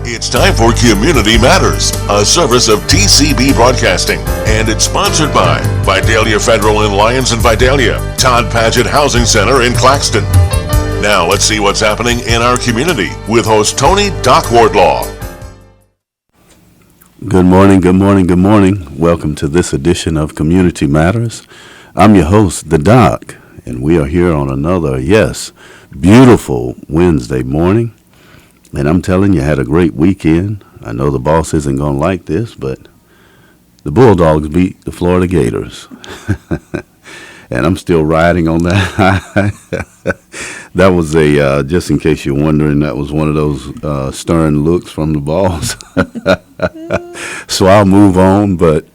It's time for Community Matters, a service of TCB Broadcasting, and it's sponsored by Vidalia Federal in Lyons and Vidalia, Todd Paget Housing Center in Claxton. Now let's see what's happening in our community with host Tony Doc Wardlaw. Good morning, good morning, good morning. Welcome to this edition of Community Matters. I'm your host, the Doc, and we are here on another, beautiful Wednesday morning. And I'm telling you, I had a great weekend. I know the boss isn't going to like this, but the Bulldogs beat the Florida Gators. And I'm still riding on that. That was just in case you're wondering, that was one of those stern looks from the boss. So I'll move on, but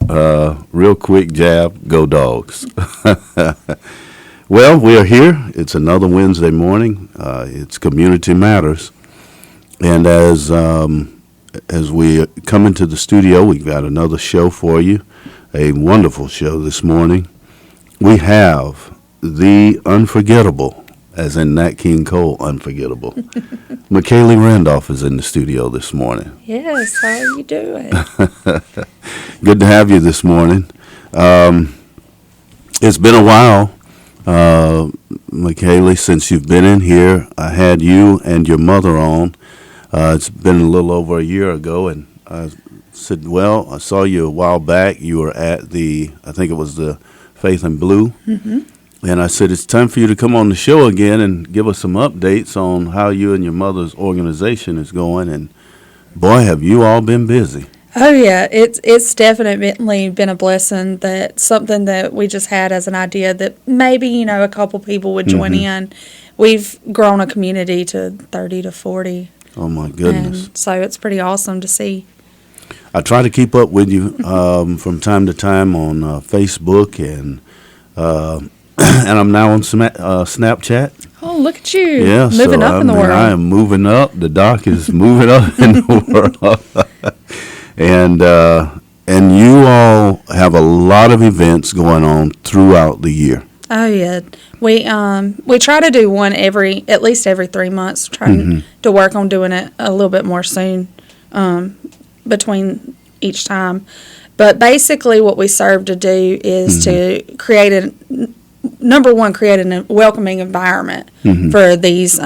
real quick jab, go Dogs. Well, we are here. It's another Wednesday morning. It's Community Matters. And as we come into the studio, we've got another show for you, a wonderful show this morning. We have the unforgettable, as in Nat King Cole, unforgettable. McKaylee Randolph is in the studio this morning. Yes, how are you doing? Good to have you this morning. It's been a while, McKaylee, since you've been in here. I had you and your mother on. It's been a little over a year ago, and I said, well, I saw you a while back. You were at I think it was the Faith and Blue. Mm-hmm. And I said, it's time for you to come on the show again and give us some updates on how you and your mother's organization is going. And boy, have you all been busy. Oh, yeah. It's definitely been a blessing, that something that we just had as an idea that maybe, a couple people would join in. We've grown a community to 30 to 40. Oh, my goodness. And so it's pretty awesome to see. I try to keep up with you from time to time on Facebook, and I'm now on Snapchat. Oh, look at you. Yeah, moving up in the world. I am moving up. The Doc is moving up in the world. And you all have a lot of events going on throughout the year. Oh, yeah. We try to do one at least every 3 months, trying to work on doing it a little bit more soon between each time. But basically what we serve to do is to create a welcoming environment for these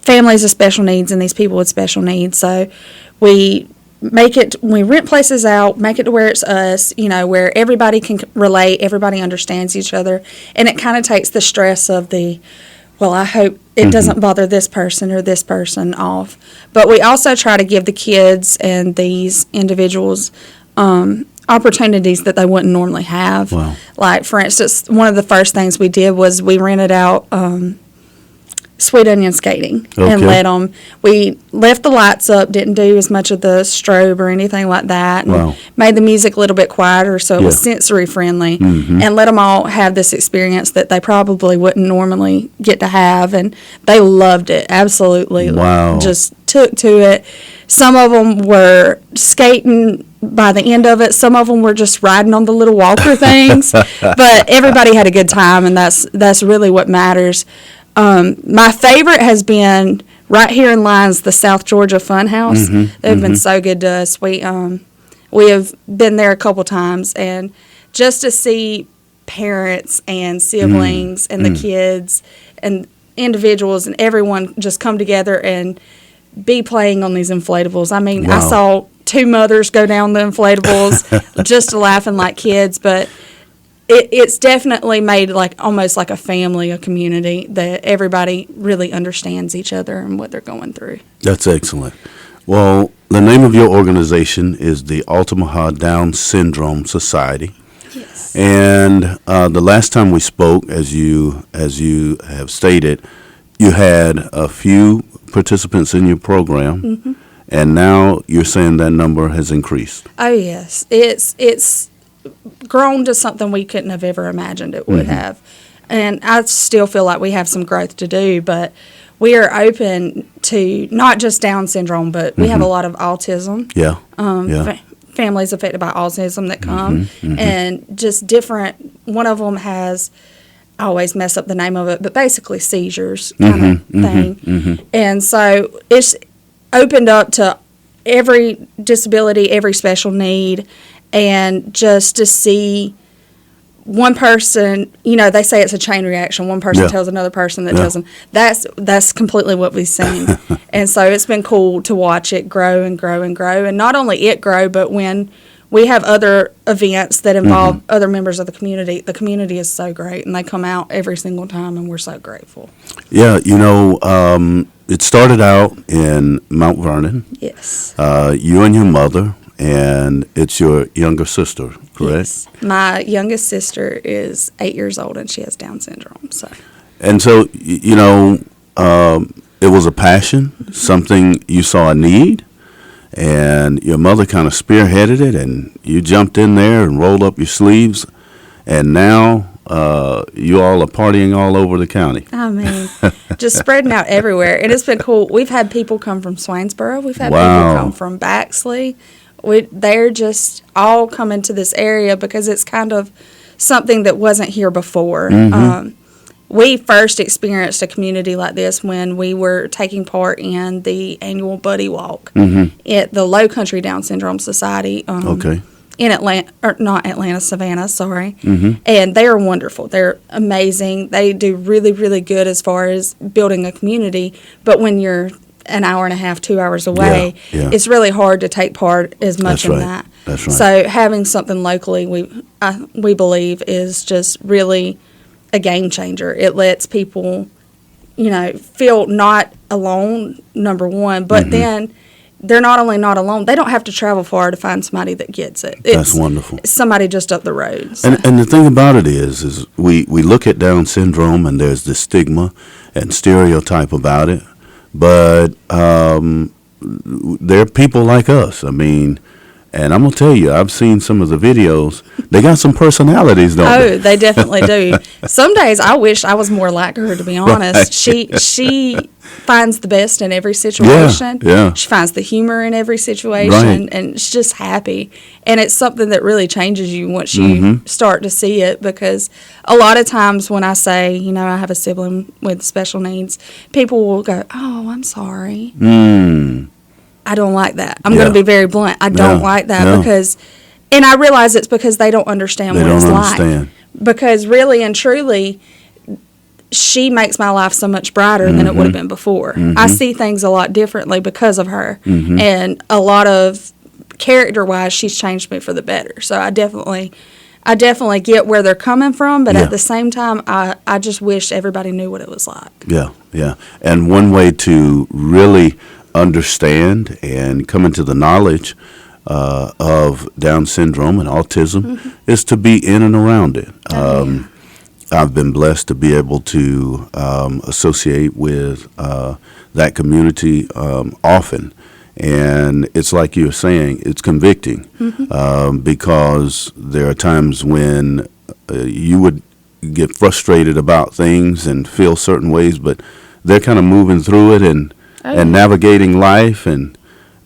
families with special needs and these people with special needs. So we rent places out, make it to where it's us, where everybody can relate, everybody understands each other, and it kind of takes the stress of I hope it doesn't bother this person or this person off. But we also try to give the kids and these individuals opportunities that they wouldn't normally have. Wow. Like, for instance, one of the first things we did was we rented out sweet onion skating and we left the lights up, didn't do as much of the strobe or anything like that, and made the music a little bit quieter so it was sensory friendly, and let them all have this experience that they probably wouldn't normally get to have, and they loved it, absolutely. Wow. Just took to it. Some of them were skating by the end of it. Some of them were just riding on the little walker things, but everybody had a good time, and that's really what matters. My favorite has been right here in Lyons, the South Georgia Fun House. They've been so good to us. We have been there a couple times, and just to see parents and siblings and the kids and individuals and everyone just come together and be playing on these inflatables. I mean, I saw 2 mothers go down the inflatables just laughing like kids, but it's definitely made almost like a family, a community, that everybody really understands each other and what they're going through. That's excellent. Well, the name of your organization is the Altamaha Down Syndrome Society. Yes. And the last time we spoke, as you have stated, you had a few participants in your program, and now you're saying that number has increased. Oh, yes. It's grown to something we couldn't have ever imagined it would have. And I still feel like we have some growth to do, but we are open to not just Down syndrome, but we have a lot of autism. Families affected by autism that come, and just different. One of them has, I always mess up the name of it, but basically seizures kind of thing. And so opened up to every disability, every special need, and just to see one person, they say it's a chain reaction. One person tells another person that tells them. That's completely what we've seen. And so it's been cool to watch it grow and grow and grow. And not only it grow, but when we have other events that involve other members of the community is so great. And they come out every single time, and we're so grateful. Yeah, it started out in Mount Vernon. Yes. You and your mother, and it's your younger sister, correct? Yes. My youngest sister is 8 years old, and she has Down syndrome. And so, it was a passion, something you saw a need, and your mother kind of spearheaded it, and you jumped in there and rolled up your sleeves, and now you all are partying all over the county. I mean, just spreading out everywhere. And it's been cool. We've had people come from Swainsboro. We've had people come from Baxley. They're just all coming to this area because it's kind of something that wasn't here before. We first experienced a community like this when we were taking part in the annual Buddy Walk at the Low Country Down Syndrome Society. In Atlanta, or not Atlanta, Savannah, sorry. And they are wonderful. They're amazing. They do really, really good as far as building a community. But when you're an hour and a half, 2 hours away, it's really hard to take part as much in that. That's right. So having something locally, we believe, is just really a game changer. It lets people, feel not alone, number one, but then they're not only not alone, they don't have to travel far to find somebody that gets it. That's wonderful. It's somebody just up the road. So. And the thing about it is we look at Down syndrome and there's this stigma and stereotype about it, but there are people like us. I mean, and I'm going to tell you, I've seen some of the videos. They got some personalities, don't they? Oh, they definitely do. Some days I wish I was more like her, to be honest. She finds the best in every situation. Yeah. She finds the humor in every situation, and she's just happy. And it's something that really changes you once you start to see it, because a lot of times when I say, I have a sibling with special needs, people will go, "Oh, I'm sorry." I don't like that. I'm going to be very blunt. I don't like that because, and I realize it's because they don't understand what it's like. Because really and truly, she makes my life so much brighter than it would have been before. I see things a lot differently because of her. And a lot of character-wise, she's changed me for the better. So I definitely get where they're coming from, but at the same time, I just wish everybody knew what it was like. Yeah. And one way to really understand and come into the knowledge of Down syndrome and autism is to be in and around it. I've been blessed to be able to associate with that community often. And it's like you were saying, it's convicting because there are times when you would get frustrated about things and feel certain ways, but they're kind of moving through it and navigating life, and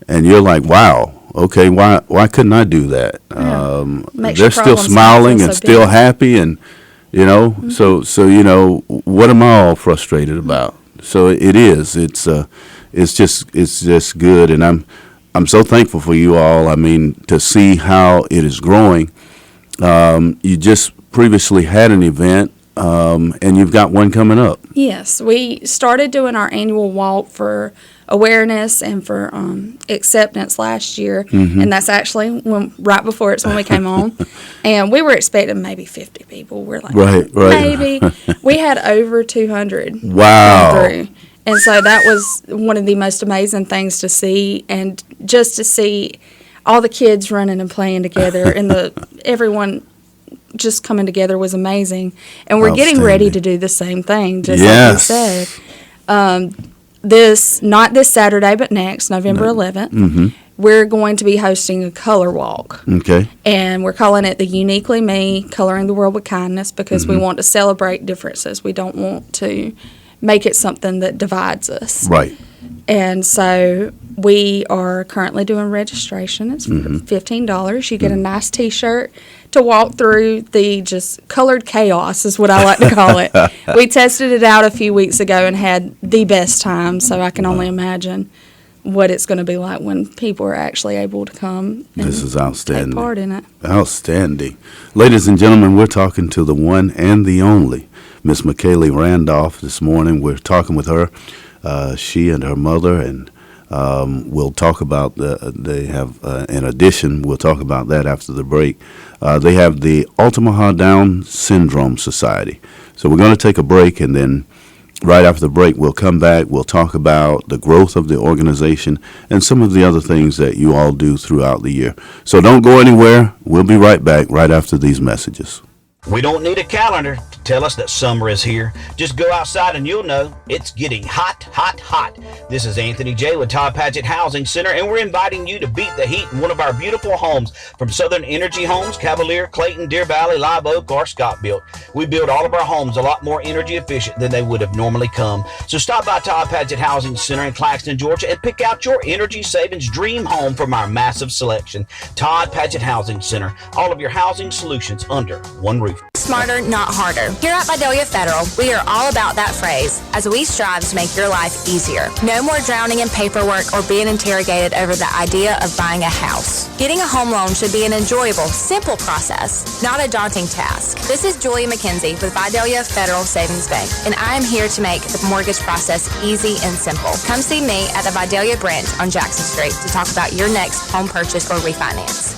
you're like, wow, okay, why couldn't I do that? They're still smiling and still happy, and so what am I all frustrated about? So it's just good, and I'm so thankful for you all. I mean, to see how it is growing. You just previously had an event. And you've got one coming up. Yes, we started doing our annual walk for awareness and for acceptance last year, and that's actually right before it's when we came on. And we were expecting maybe 50 people. We're like, maybe. We had over 200. Wow. Come through. And so that was one of the most amazing things to see, and just to see all the kids running and playing together, and everyone just coming together was amazing. And we're getting ready to do the same thing, just like you said. Not this Saturday, but next, November 11th, we're going to be hosting a color walk. Okay. And we're calling it the Uniquely Me, Coloring the World with Kindness, because we want to celebrate differences. We don't want to make it something that divides us. Right. And so we are currently doing registration. It's $15. You get a nice T-shirt to walk through the just colored chaos, is what I like to call it. We tested it out a few weeks ago and had the best time, so I can only imagine what it's going to be like when people are actually able to come and This is outstanding. take part in it. Outstanding. Ladies and gentlemen, we're talking to the one and the only Miss McKaylee Randolph this morning. We're talking with her, she and her mother, and we'll talk about they have, in addition, we'll talk about that after the break. They have the Altamaha Down Syndrome Society. So we're going to take a break, and then right after the break, we'll come back. We'll talk about the growth of the organization and some of the other things that you all do throughout the year. So don't go anywhere. We'll be right back right after these messages. We don't need a calendar to tell us that summer is here. Just go outside and you'll know it's getting hot, hot, hot. This is Anthony J. with Todd Paget Housing Center, and we're inviting you to beat the heat in one of our beautiful homes from Southern Energy Homes, Cavalier, Clayton, Deer Valley, Live Oak, or Scott Built. We build all of our homes a lot more energy efficient than they would have normally come. So stop by Todd Paget Housing Center in Claxton, Georgia, and pick out your energy savings dream home from our massive selection. Todd Paget Housing Center, all of your housing solutions under one roof. Smarter, not harder. Here at Vidalia Federal, we are all about that phrase as we strive to make your life easier. No more drowning in paperwork or being interrogated over the idea of buying a house. Getting a home loan should be an enjoyable, simple process, not a daunting task. This is Julia McKenzie with Vidalia Federal Savings Bank, and I am here to make the mortgage process easy and simple. Come see me at the Vidalia branch on Jackson Street to talk about your next home purchase or refinance.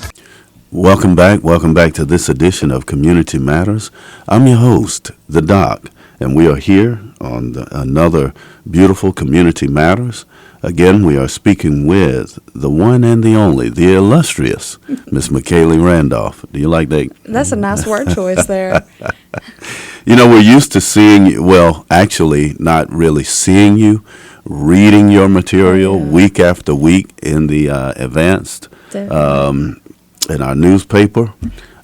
Welcome back to this edition of Community Matters. I'm your host, The Doc, and we are here on another beautiful Community Matters. Again, we are speaking with the one and the only, the illustrious Miss McKaylee Randolph. Do you like that? That's a nice word choice there. You know, we're used to seeing you, well, actually not really seeing you, reading your material week after week in the advanced. In our newspaper.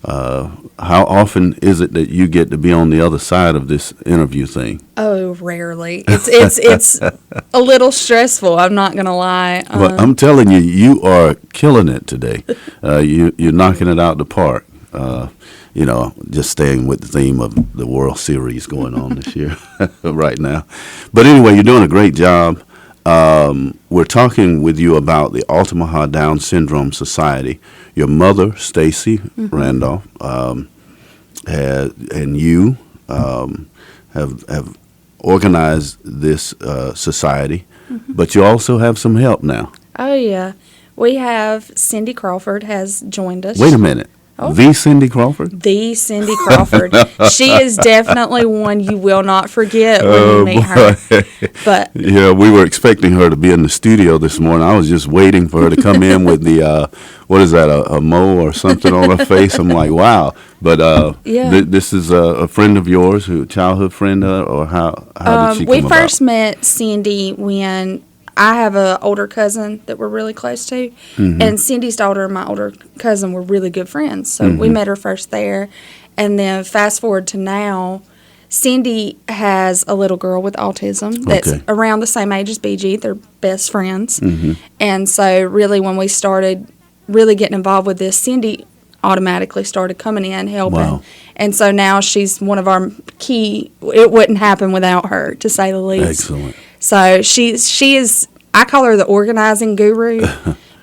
How often is it that you get to be on the other side of this interview thing? Oh, rarely. It's a little stressful. I'm not gonna lie. But I'm telling you, you are killing it today. You're knocking it out the park. Just staying with the theme of the World Series going on this year right now. But anyway, you're doing a great job. We're talking with you about the Altamaha Down Syndrome Society. Your mother, Stacy Randolph, and you have organized this society, but you also have some help now. Oh, yeah. We have Cindy Crawford has joined us. Wait a minute. Oh. The Cindy Crawford? The Cindy Crawford. She is definitely one you will not forget when you meet her. But yeah, we were expecting her to be in the studio this morning. I was just waiting for her to come in with the, what is that, a mole or something on her face. I'm like, wow. But this is a friend of yours, a childhood friend, or how did she come we about? first met Cindy when I have an older cousin that we're really close to, and Cindy's daughter and my older cousin were really good friends. So we met her first there, and then fast forward to now, Cindy has a little girl with autism that's around the same age as BG. They're best friends, and so really when we started really getting involved with this, Cindy automatically started coming in helping. Wow. And so now she's one of our key. It wouldn't happen without her, to say the least. Excellent. So she is, I call her the organizing guru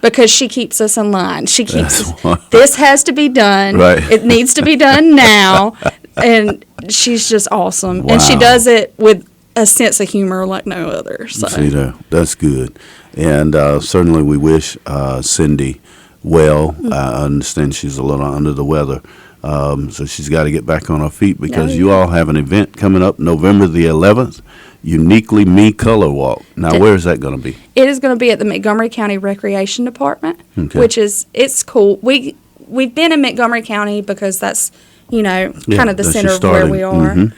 because she keeps us in line. She keeps this has to be done. Right. It needs to be done now. And she's just awesome. Wow. And she does it with a sense of humor like no other. So. See there, that's good. And certainly we wish Cindy well. I understand she's a little under the weather. So she's got to get back on her feet because you all have an event coming up November the 11th. Uniquely Me Color Walk. Now, where is that going to be? It is going to be at the Montgomery County Recreation Department, which is, it's cool. We've been in Montgomery County because that's, kind of the center of where we are.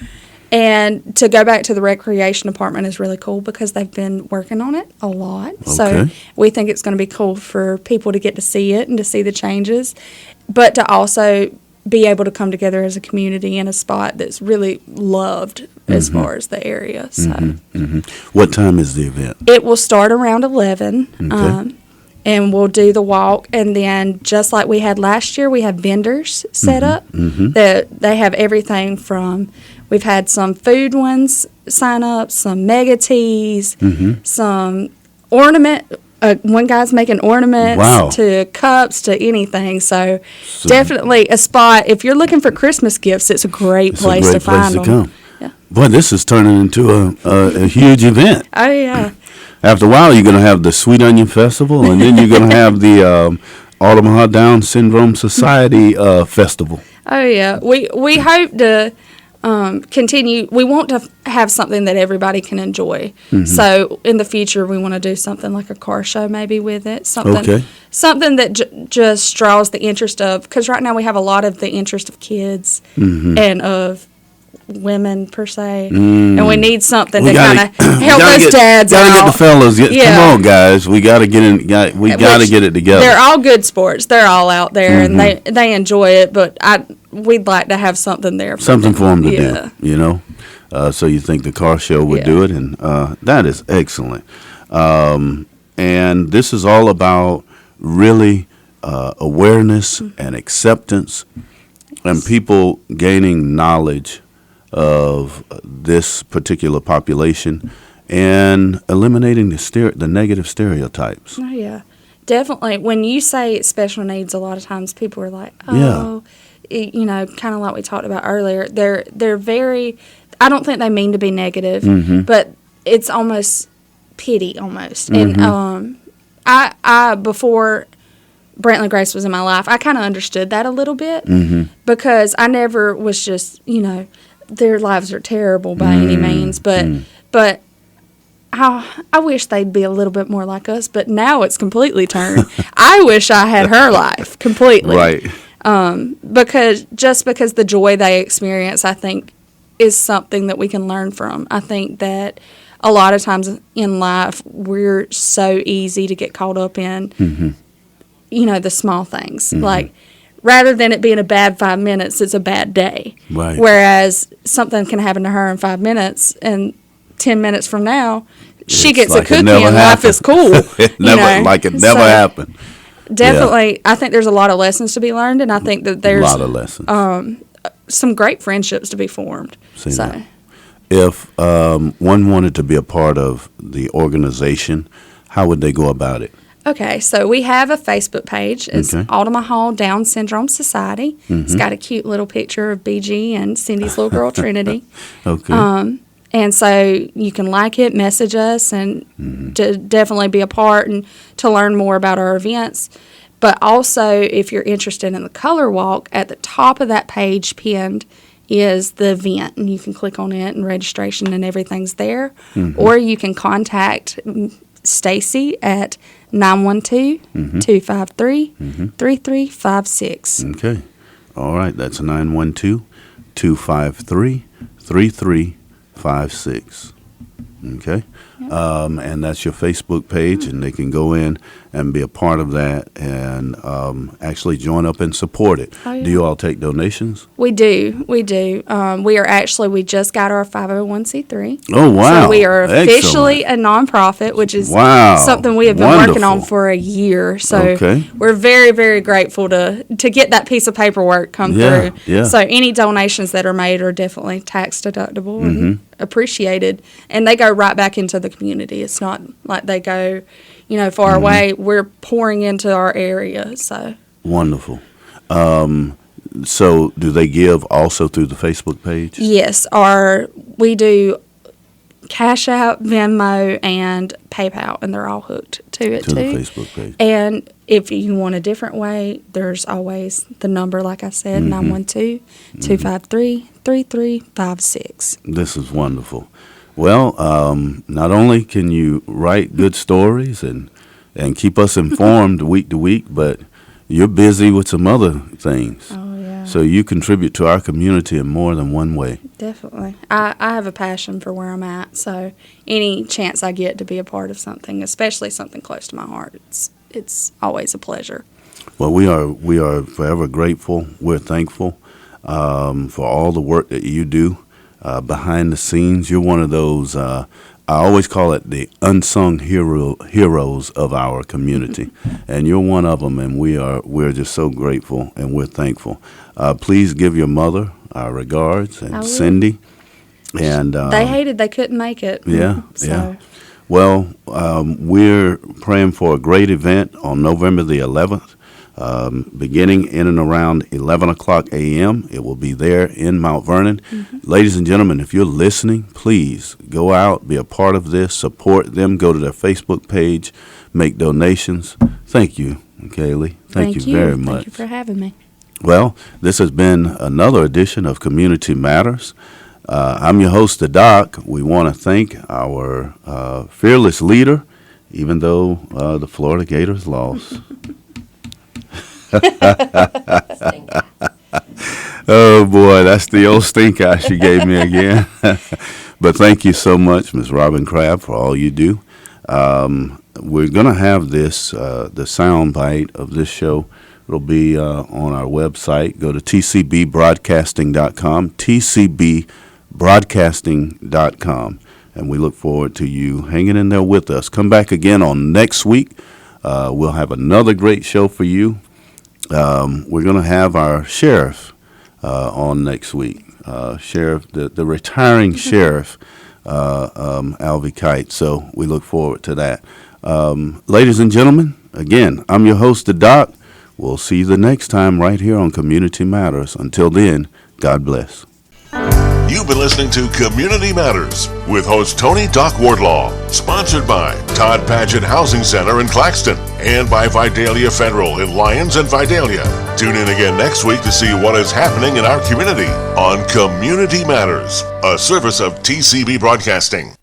And to go back to the Recreation Department is really cool because they've been working on it a lot. So we think it's going to be cool for people to get to see it and to see the changes, but to also be able to come together as a community in a spot that's really loved as far as the area. So, What time is the event? It will start around 11, and we'll do the walk. And then, just like we had last year, we have vendors set up. That they have everything from. We've had some food ones sign up, some mega teas, some ornament one guy's making ornaments Wow. to cups to anything. So definitely a spot. If you're looking for Christmas gifts, it's a great It's place a great to find place to them. come. Yeah. Boy, this is turning into a huge event. Oh yeah. After a while, you're going to have the Sweet Onion Festival, and then you're going to have the Altamaha Down Syndrome Society Festival. Oh yeah. We hope to continue. We want to have something that everybody can enjoy. Mm-hmm. So in the future, we want to do something like a car show, maybe with it. Something, Okay. something that just draws the interest of. Because right now we have a lot of the interest of kids Mm-hmm. and of women per se, and we need something We to kind gotta- of we help gotta those get- dads gotta out. get the fellas. Yeah. Come on, guys. We got to get in. We got to Which get it together. They're all good sports. They're all out there, Mm-hmm. and they enjoy it. But we'd like to have something there. Something for them to Yeah. do, you know. So you think the car show would Yeah. do it, and that is excellent. And this is all about really awareness and acceptance, and people gaining knowledge of this particular population and eliminating the negative stereotypes. Oh yeah, definitely. When you say special needs, a lot of times people are like, Yeah. "Oh, you know," kind of like we talked about earlier. They're very. I don't think they mean to be negative, Mm-hmm. but it's almost pity, almost. And I before Brantley Grace was in my life, I kind of understood that a little bit because I never was just their lives are terrible by any means, but. I wish they'd be a little bit more like us, but now it's completely turned. I wish I had her life completely. Right. Because the joy they experience, I think, is something that we can learn from. I think that a lot of times in life, we're so easy to get caught up in, the small things. Like, rather than it being a bad 5 minutes, it's a bad day. Right. Whereas something can happen to her in 5 minutes, and 10 minutes from now, she It's gets like a it cookie never and life is cool. It never, like it never happened. Definitely, I think there's a lot of lessons to be learned, and I think that A there's lot of lessons. some great friendships to be formed. See so, that. If one wanted to be a part of the organization, how would they go about it? okay, so we have a Facebook page. It's Okay. Altamaha Down Syndrome Society. It's got a cute little picture of BG and Cindy's little girl Trinity. Okay. And so you can like it, message us, and to definitely be a part and to learn more about our events. But also, if you're interested in the color walk, at the top of that page pinned is the event, and you can click on it, and registration and everything's there. Or you can contact Stacy at 912-253-3356. Okay. All right. That's 912-253-3356. Okay. And that's your Facebook page, and they can go in and be a part of that and actually join up and support it. Oh, yeah. Do you all take donations? We do. We just got our 501c3. Oh, wow. So we are officially Excellent. a nonprofit, which is Wow. something we have been working on Wonderful. for a year. So Okay. we're very, very grateful to get that piece of paperwork come Yeah, through. yeah. So any donations that are made are definitely tax deductible Mm-hmm. and appreciated. And they go right back into the community. It's not like they go, far Mm-hmm. away. We're pouring into our area. So Wonderful. So do they give also through the Facebook page? yes, we do Cash App, Venmo, and PayPal, and they're all hooked to it To too. the Facebook page. And if you want a different way, there's always the number, like I said, 912-253-3356. This is wonderful. Well, not only can you write good stories and keep us informed week to week, but you're busy with some other things. Oh, yeah. So you contribute to our community in more than one way. Definitely. I have a passion for where I'm at, so any chance I get to be a part of something, especially something close to my heart, it's always a pleasure. Well, we are forever grateful. We're thankful for all the work that you do behind the scenes. You're one of those. I always call it the unsung heroes of our community, and you're one of them. And we're just so grateful and we're thankful. Please give your mother our regards I and will. Cindy. And They hated they couldn't make it. yeah, So, yeah. Well, we're praying for a great event on November the 11th, beginning in and around 11 o'clock a.m. It will be there in Mount Vernon. Ladies and gentlemen, if you're listening, please go out, be a part of this, support them, go to their Facebook page, make donations. Thank you, Kaylee. Thank you very much. Thank you for having me. Well, this has been another edition of Community Matters. I'm your host, the Doc. We want to thank our fearless leader, even though the Florida Gators lost. Oh, boy, that's the old stink eye she gave me again. But thank you so much, Ms. Robin Crabb, for all you do. We're going to have this, the sound bite of this show. It'll be on our website. Go to tcbbroadcasting.com, tcbbroadcasting.com, and we look forward to you hanging in there with us. Come back again on next week. We'll have another great show for you. We're going to have our sheriff on next week, sheriff, the retiring sheriff, Alvy Kite. So we look forward to that. Ladies and gentlemen, again, I'm your host, the Doc. We'll see you the next time right here on Community Matters. Until then, God bless. You've been listening to Community Matters with host Tony Doc Wardlaw, sponsored by Todd Paget Housing Center in Claxton and by Vidalia Federal in Lyons and Vidalia. Tune in again next week to see what is happening in our community on Community Matters, a service of TCB Broadcasting.